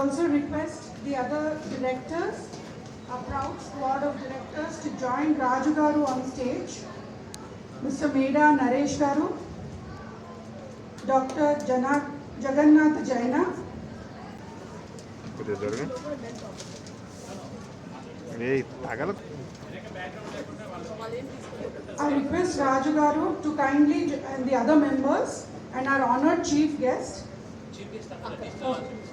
Also request the other directors, a proud squad of directors, to join Raju Garu on stage. Mr. Meda Naresh Garu, Dr. Jagannath Jaina. I request Raju Garu to kindly and the other members and our honored chief guest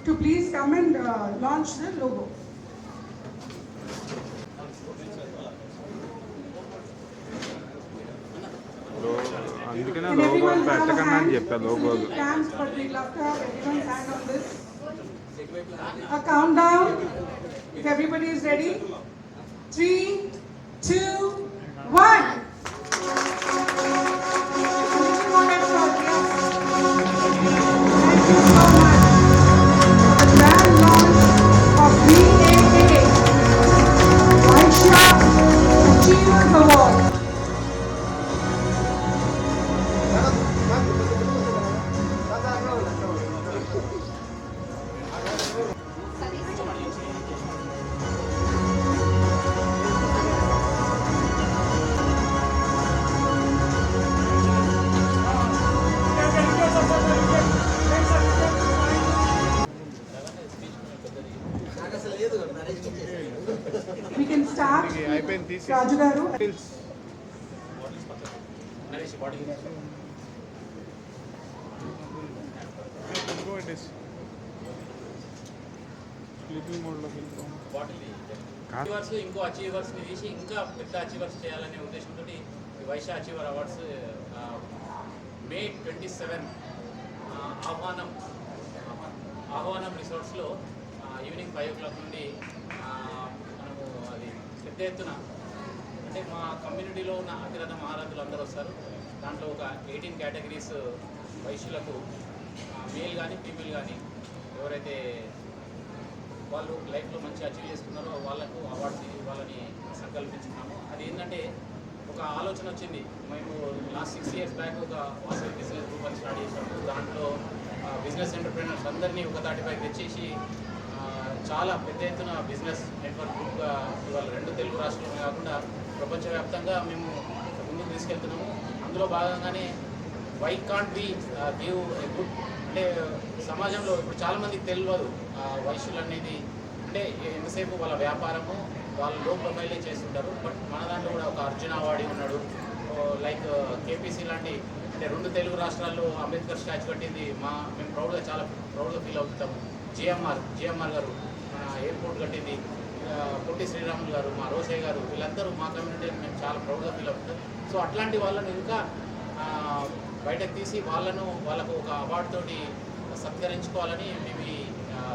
to please come and launch the logo. అందుకనే logo పెట్టకన్నా అని చెప్పా logo Hands, but we love to have everyone's hand on this. A countdown. If everybody is ready, 3, 2, 1. We can start. Raju Garu. Achievers ఇంకో achievers ని తీసి ఇంకా పెద్ద achievers చేయాలనే ఉద్దేశంతో ఈ వైశ్య అచీవర్ అవార్డ్స్ మే 27 ఆహ్వానం రిసార్ట్స్లో ఈవినింగ్ 5 o'clock నుండి మనము అది పెద్ద ఎత్తున అంటే మా కమ్యూనిటీలో ఉన్న అతిరథ మహారథులు అందరూ వస్తారు. దాంట్లో ఒక 18 కేటగిరీస్ వైశ్యులకు మేల్ కానీ ఫీమేల్ కానీ ఎవరైతే వాళ్ళు లైఫ్లో మంచి అచీవ్ చేసుకున్నారో వాళ్ళకు అవార్డ్స్ ఇవ్వాలని సంకల్పించుకున్నాము. అది ఏంటంటే ఒక ఆలోచన వచ్చింది. మేము లాస్ట్ 6 years బ్యాక్ ఒక వాసవి బిజినెస్ గ్రూప్ అని స్టార్ట్ చేసాము. దాంట్లో బిజినెస్ ఎంటర్ప్రెనర్స్ అందరినీ ఒక తాటిపైకి తెచ్చేసి చాలా పెద్ద ఎత్తున బిజినెస్ నెట్వర్క్ గ్రూప్గా ఇవాళ 2 తెలుగు రాష్ట్రాలు కాకుండా ప్రపంచవ్యాప్తంగా మేము ముందుకు తీసుకెళ్తున్నాము. అందులో భాగంగానే why can't be give a good అంటే సమాజంలో ఇప్పుడు చాలామందికి తెలియదు వైశ్యులు అనేది అంటే ఎంతసేపు వాళ్ళ వ్యాపారము వాళ్ళు లో ప్రొఫైలే చేస్తుంటారు. బట్ మన దాంట్లో కూడా ఒక అర్జున అవార్డు ఉన్నాడు, లైక్ కేపీసీ లాంటి అంటే 2 తెలుగు రాష్ట్రాల్లో అంబేద్కర్ స్టాచ్యూ కట్టింది మేము చాలా ప్రౌడ్గా ఫీల్ అవుతాము. జిఎంఆర్ గారు ఎయిర్పోర్ట్ కట్టింది, పొట్టి శ్రీరాములు గారు, మా రోషయ్య గారు, వీళ్ళందరూ మా కమ్యూనిటీని మేము చాలా ప్రౌడ్గా ఫీల్ అవుతాం. సో అట్లాంటి వాళ్ళను ఇంకా బయటకు తీసి వాళ్ళకు ఒక అవార్డు తోటి సత్కరించుకోవాలని మేము ఈ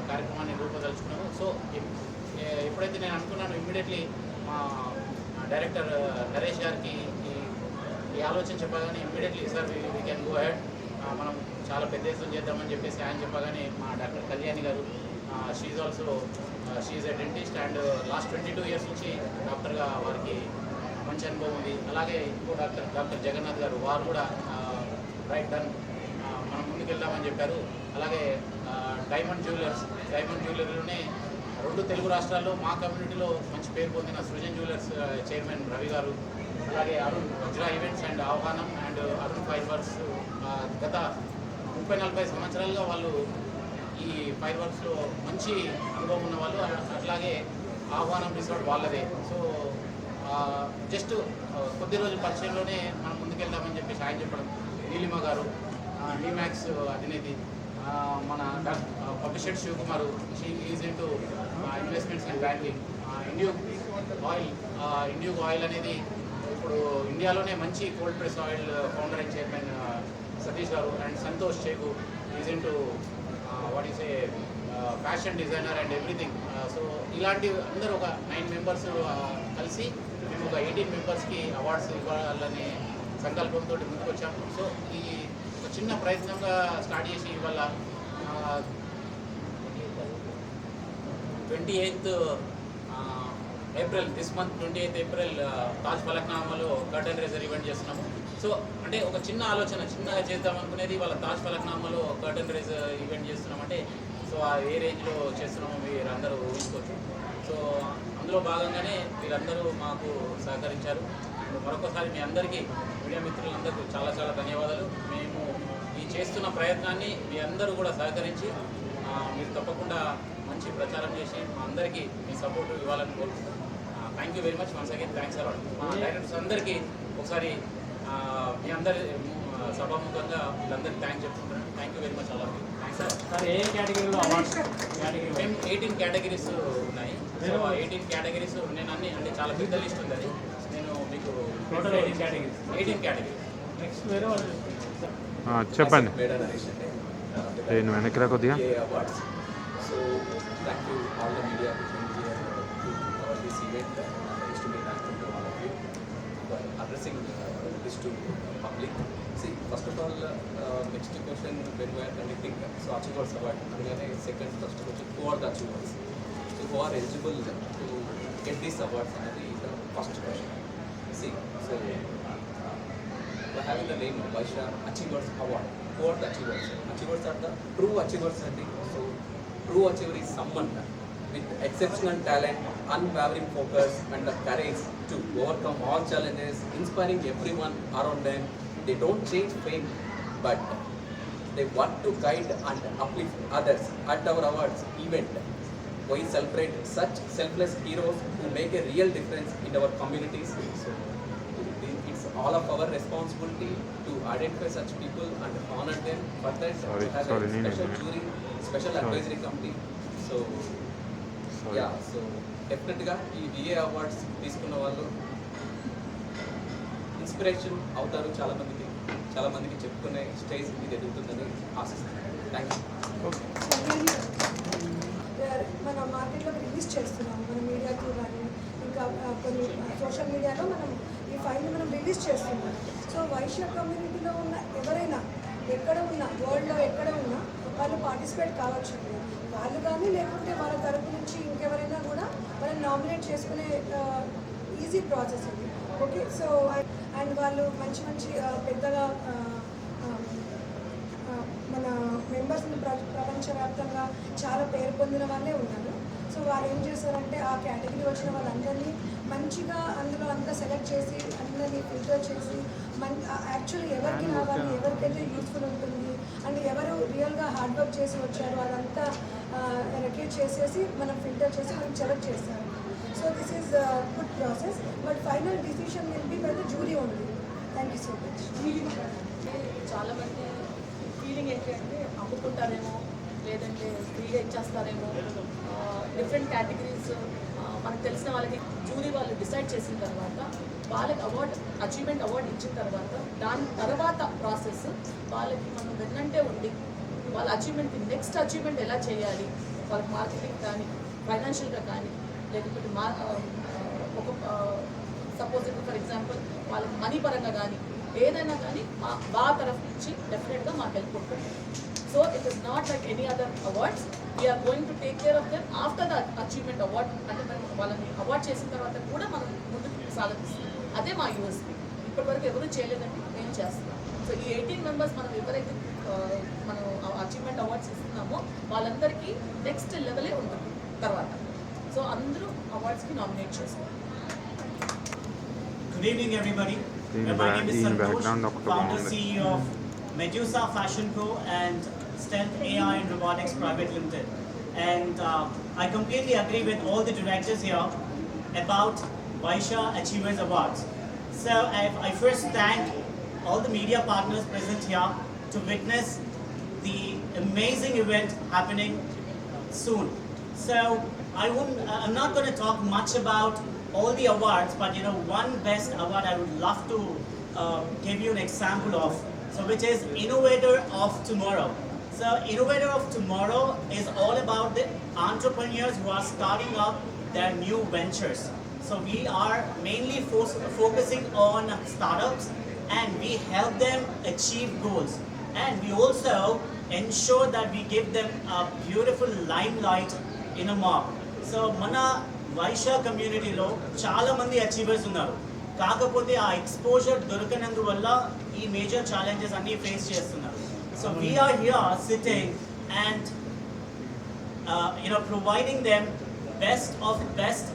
కార్యక్రమాన్ని రూపొందించుకున్నాము. సో ఎప్పుడైతే నేను అనుకున్నాను ఇమ్మీడియట్లీ మా డైరెక్టర్ నరేష్ గారికి ఈ ఆలోచన చెప్పగానే immediately sir we can go head మనం చాలా పెద్ద ఎత్తున చేద్దామని చెప్పేసి ఆయన చెప్పగానే మా డాక్టర్ కళ్యాణి గారు she also she a dentist and last 22 years నుంచి డాక్టర్గా వారికి మంచి అనుభవం ఉంది. అలాగే ఇంకో డాక్టర్ జగన్నాథ్ గారు వారు కూడా రైట్ డన్ మనం ముందుకెళ్దామని చెప్పారు. అలాగే డైమండ్ జ్యువెలరీలోనే 2 తెలుగు రాష్ట్రాల్లో మా కమ్యూనిటీలో మంచి పేరు పొందిన సృజన్ జ్యువెలర్స్ చైర్మన్ రవి గారు, అలాగే అరుణ్ వజ్రా ఈవెంట్స్ అండ్ ఆహ్వానం అండ్ అరుణ్ ఫైర్వర్క్స్ గత 30-40 సంవత్సరాలుగా వాళ్ళు ఈ ఫైర్వర్క్స్లో మంచి అనుభవం ఉన్న వాళ్ళు. అట్లాగే ఆహ్వానం రిసార్ట్ వాళ్ళదే. సో జస్ట్ కొద్ది రోజుల పరిచయంలోనే మనం ముందుకెళ్దామని చెప్పేసి ఆయన చెప్పడం. నీలిమ గారు నీమాక్స్ అధినేతి, మన publisher Shivakumar, she is into investments and banking. ఇండ్యూక్ ఆయిల్ అనేది ఇప్పుడు ఇండియాలోనే మంచి cold press oil founder and chairman Satish గారు. అండ్ సంతోష్ చేగు is into what is a fashion designer and everything. So ఇలాంటి అందరూ ఒక 9 members కలిసి మేము ఒక 18 members అవార్డ్స్ ఇవ్వాలనే సంకల్పంతో ముందుకు వచ్చాము. సో ఈ ఒక చిన్న ప్రయత్నంగా స్టార్ట్ చేసి ఇవాళ 28th April this month 28th April Taj ఫలక్నామాలో కర్టన్ రేజర్ ఈవెంట్ చేస్తున్నాము. సో అంటే ఒక చిన్న ఆలోచన చిన్నగా చేద్దాం అనుకునేది వాళ్ళ తాజ్ ఫలక్నామాలో కర్టన్ రేజర్ ఈవెంట్ చేస్తున్నాం. అంటే సో ఏ రేంజ్లో చేస్తున్నామో మీరందరూ ఊహించుకోవచ్చు. సో అందులో భాగంగానే మీరందరూ మాకు సహకరించారు. మరొకసారి మీ అందరికీ, మీడియా మిత్రులందరికీ చాలా చాలా ధన్యవాదాలు. మేము ఈ చేస్తున్న ప్రయత్నాన్ని మీ అందరూ కూడా సహకరించి మీరు తప్పకుండా మంచి ప్రచారం చేసి మా అందరికీ మీ సపోర్ట్ ఇవ్వాలని కోరుకుంటున్నాను. Thank you very much. Once again thanks a lot. మా డైరెక్టర్స్ అందరికీ ఒకసారి మీ అందరి సభాముఖంగా వీళ్ళందరికీ థ్యాంక్స్ చెప్పుకుంటున్నాను. Thank you very much a lot. Thanks sir. ఏ కేటగిరీలో అవార్డ్స్? మేము 18 కేటగిరీస్ ఉన్నాయి. సో 18 కేటగిరీస్ నేను అన్ని అంటే చాలా పెద్ద లిస్ట్ ఉంది. అది నేను మీకు టోటల్ 18 కేటగిరీ. నెక్స్ట్ వేరే వాళ్ళు చెప్పండి. నేను వెనక్కిరా కొద్దిగా. So thank you all the media who came here to cover this event. It's to be thankful to all of you for addressing this to public. See, first of all, next question when we are conducting Achievers Award, second first question, who are the achievers? So who are eligible to get these awards? And the first question. See, so we're having the name Vaishya Achievers Award. Who are the achievers? Achievers are the true achievers. So true achiever is someone with exceptional talent, unwavering focus and the courage to overcome all challenges, inspiring everyone around them. They don't change fame, but they want to guide and uplift others. At our awards event, we celebrate such selfless heroes who make a real difference in our communities. So it's all of our responsibility to identify such people and honor them. For that, we have a special jury, special advisory committee. So yeah, so definitely ఈ VA awards తీసుకున్న వాళ్ళు inspiration అవుతారు. చాలా మందికి చెప్పుకునే stage ఇది ఎదుగుతుందని ఆశిస్తున్నాను. Thank you. మన మార్కెట్లో రిలీజ్ చేస్తున్నాము, మన మీడియాకి కానీ ఇంకా కొన్ని సోషల్ మీడియాలో మనం ఈ ఫైల్ని మనం రిలీజ్ చేస్తున్నాం. సో వైశ్య కమ్యూనిటీలో ఉన్న ఎవరైనా ఎక్కడ ఉన్నా, వరల్డ్లో ఎక్కడ ఉన్నా వాళ్ళు పార్టిసిపేట్ కావచ్చు. వాళ్ళు కానీ లేకుంటే వాళ్ళ తరపు నుంచి ఇంకెవరైనా కూడా వాళ్ళని నామినేట్ చేసుకునే ఈజీ ప్రాసెస్ అది. ఓకే, సో అండ్ వాళ్ళు మంచి పెద్దగా మన మెంబర్స్ని ప్రపంచవ్యాప్తంగా చాలా పేరు పొందిన వాళ్ళే ఉన్నారు. సో వాళ్ళు ఏం చేస్తారంటే ఆ కేటగిరీ వచ్చిన వాళ్ళందరినీ మంచిగా అందులో అంతా సెలెక్ట్ చేసి అందరినీ ఫిల్టర్ చేసి యాక్చువల్లీ ఎవరికి రావాలి, ఎవరికైతే యూస్ఫుల్ ఉంటుంది అండ్ ఎవరు రియల్గా హార్డ్ వర్క్ చేసి వచ్చారో అదంతా రెక్యూట్ చేసేసి మనం ఫిల్టర్ చేసి మనం సెలెక్ట్ చేస్తారు. So this is good process, but final decision will be by the jury only. Thank you so much. చాలామంది ఫీలింగ్ ఏంటంటే అమ్ముకుంటారేమో, లేదంటే ఫ్రీగా ఇచ్చేస్తారేమో. డిఫరెంట్ కేటగిరీస్ మనకు తెలిసిన వాళ్ళకి జ్యూరీ వాళ్ళు డిసైడ్ చేసిన తర్వాత వాళ్ళకి అచీవ్మెంట్ అవార్డు ఇచ్చిన తర్వాత దాని తర్వాత ప్రాసెస్ వాళ్ళకి మనం వెన్నంటే ఉండి వాళ్ళ అచీవ్మెంట్కి నెక్స్ట్ అచీవ్మెంట్ ఎలా చేయాలి, వాళ్ళకి మార్కెటింగ్ కానీ ఫైనాన్షియల్గా కానీ లేకపోతే ఒక సపోజ్ ఫర్ ఎగ్జాంపుల్ వాళ్ళకి మనీ పరంగా కానీ ఏదైనా కానీ మా తరఫు నుంచి డెఫినెట్గా మాకు హెల్ప్ ఉంటుంది. So it is not like any other awards. We're going to take care of them after the achievement award. అంటే మనం వాళ్ళని అవార్డ్ చేసిన తర్వాత కూడా మనం ముందుకు సాగతిస్తాం. అదే మా యూఎస్పీ. ఇప్పటివరకు ఎవరూ చేయలేదండి, మేము చేస్తున్నాం. సో ఈ 18 మెంబర్స్ మనం ఎవరైతే మనం అచీవ్మెంట్ అవార్డ్స్ ఇస్తున్నామో వాళ్ళందరికీ నెక్స్ట్ లెవెలే ఉంటుంది తర్వాత. సో అందరూ అవార్డ్స్కి నామినేట్ చేసుకోవాలి. Good evening, everybody. My name is Santosh, founder CEO of Medusa Fashion Co. and Stealth AI and Robotics Private Limited. And I completely agree with all the directors here about Vaishya Achievers Awards. So I first thank all the media partners present here to witness the amazing event happening soon. So I'm not going to talk much about all the awards, but one best award I would love to give you an example of, so which is Innovator of Tomorrow. So Innovator of Tomorrow is all about the entrepreneurs who are starting up their new ventures. So we are mainly focusing on startups and we help them achieve goals, and we also ensure that we give them a beautiful limelight in a mob. So mana Vaishya కమ్యూనిటీలో చాలా మంది achievers ఉన్నారు, కాకపోతే ఆ exposure దొరకనందువల్ల ఈ major challenges అన్నీ face చేస్తున్నారు. So we're here sitting and providing them best of best,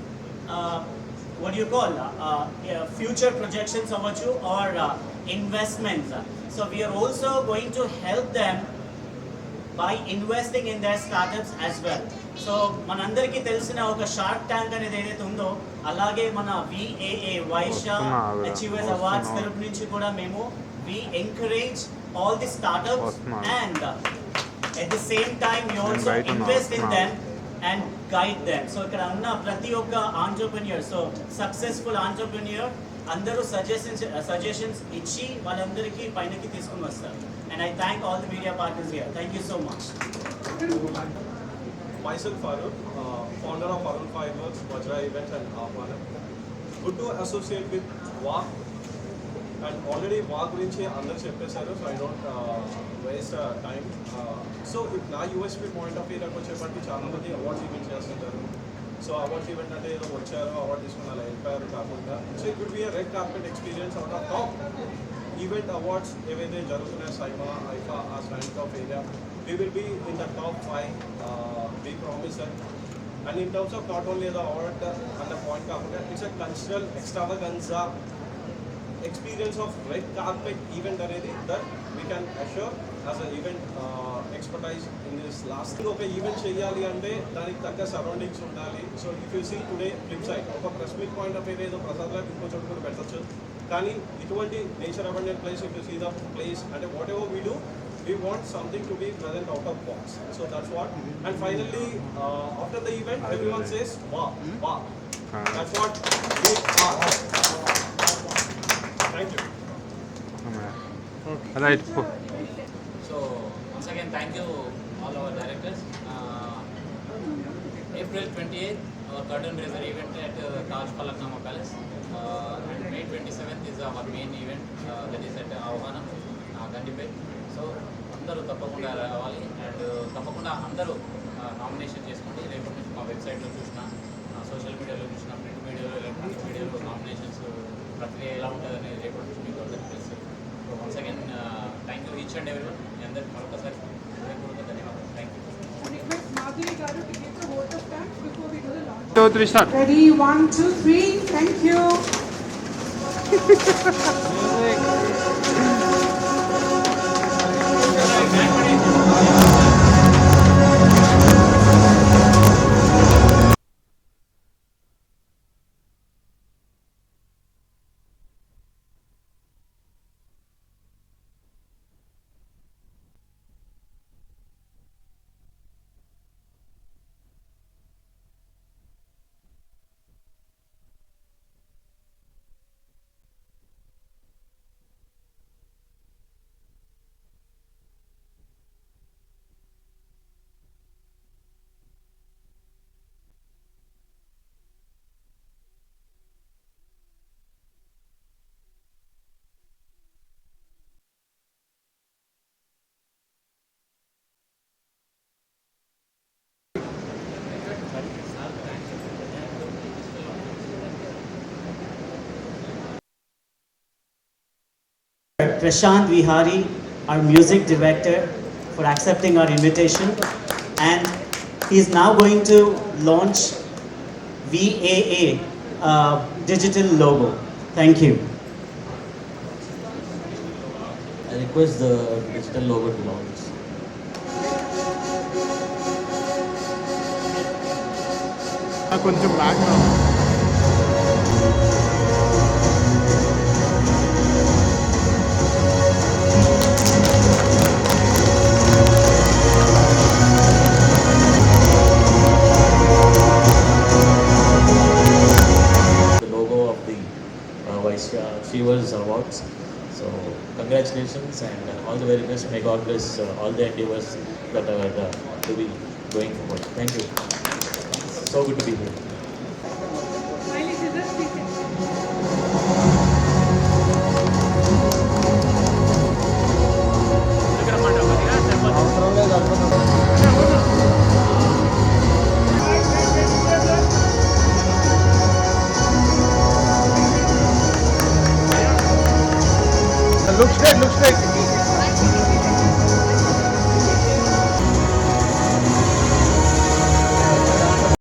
what do you call, future projections or investments. So we are also going to help them by investing in their startups as well. So మనందరికీ తెలిసిన ఒక shark tank అనేది ఏదైతే ఉందో, అలాగే మన VAA Vysya achievers awards తరపు నుంచి కూడా మేము we encourage all the startups and at the same time we also invest in them and guide them. So ఇక్కడ ఉన్న ప్రతి ఒక్క ఆంటర్‌ప్రెన్యూర్, సో సక్సెస్ఫుల్ ఆంటర్‌ప్రెన్యూర్ అందరూ సజెషన్స్ ఇచ్చి వాళ్ళందరికీ పైనకి తీసుకుని వస్తారు. And I thank all the media partners here. Thank you so much. Myself Farooq, founder of Arun Fireworks, Vajra Events and Ahwana. Good to associate with WAC, and already WAC గురించి అందరూ చెప్పేశారు, so I don't waste time. So నా USP point of వ్యూకి వచ్చేప్పటికి చాలా మంది awards event చేస్తుంటారు. So awards event అంటే ఏదో వచ్చారు, అవార్డు తీసుకుని అలా వెళ్ళిపోయారు కాకుండా, so it will be a red carpet experience out of top event awards ఏవైతే జరుగుతున్నాయో సైమా, ఐఫా, ఆ stand of area, we will be in the top 5, we promise that. And in terms of not only the award and the point kakuda, it's a cultural extravaganza experience of red carpet event anedi that we can assure as an event expertise in this last thing. Okay, event cheyali ante daniki tagga surroundings undali. So if you see today flip side oka press meet point of ఏదో ప్రసాద్ లా ఇంకో చోట కూడా పెట్టొచ్చు, కానీ ఇటువంటి nature abundant place, if you see the place and whatever we do, we want something to be present out of box. So that's what. And finally, after the event, everyone says, wow, wow. That's what we are. Thank you. Right. So once again, thank you all our directors. April 28th, our curtain raiser event at Taj Falaknama Palace. And May 27th is our main event, that is at Ahwana, Gandipet. So అందరూ తప్పకుండా రావాలి, and తప్పకుండా అందరూ nomination చేసుకోండి. రేపటి నుంచి మా వెబ్సైట్లో చూసిన, సోషల్ మీడియాలో చూసిన, ప్రింట్ మీడియాలో, ఎలక్ట్రానిక్ మీడియాలో నామినేషన్స్ ప్రక్రియ ఎలా ఉంటుంది అనేది రేపటి నుంచి మీకు అందరికీ తెలుసు. So once again thank you each and everyone. మీ అందరికీ మరొకసారి హృదయపూర్వక ధన్యవాదాలు. Thank you. Ready, 1, 2, 3. Thank you. Prashant Vihari, our music director, for accepting our invitation, and he is now going to launch VAA digital logo. Thank you. I request the digital logo to launch. కొంచెం back Achievers Awards. So congratulations and all the very best. May God bless all the endeavors that are to be going forward. Thank you. So good to be here.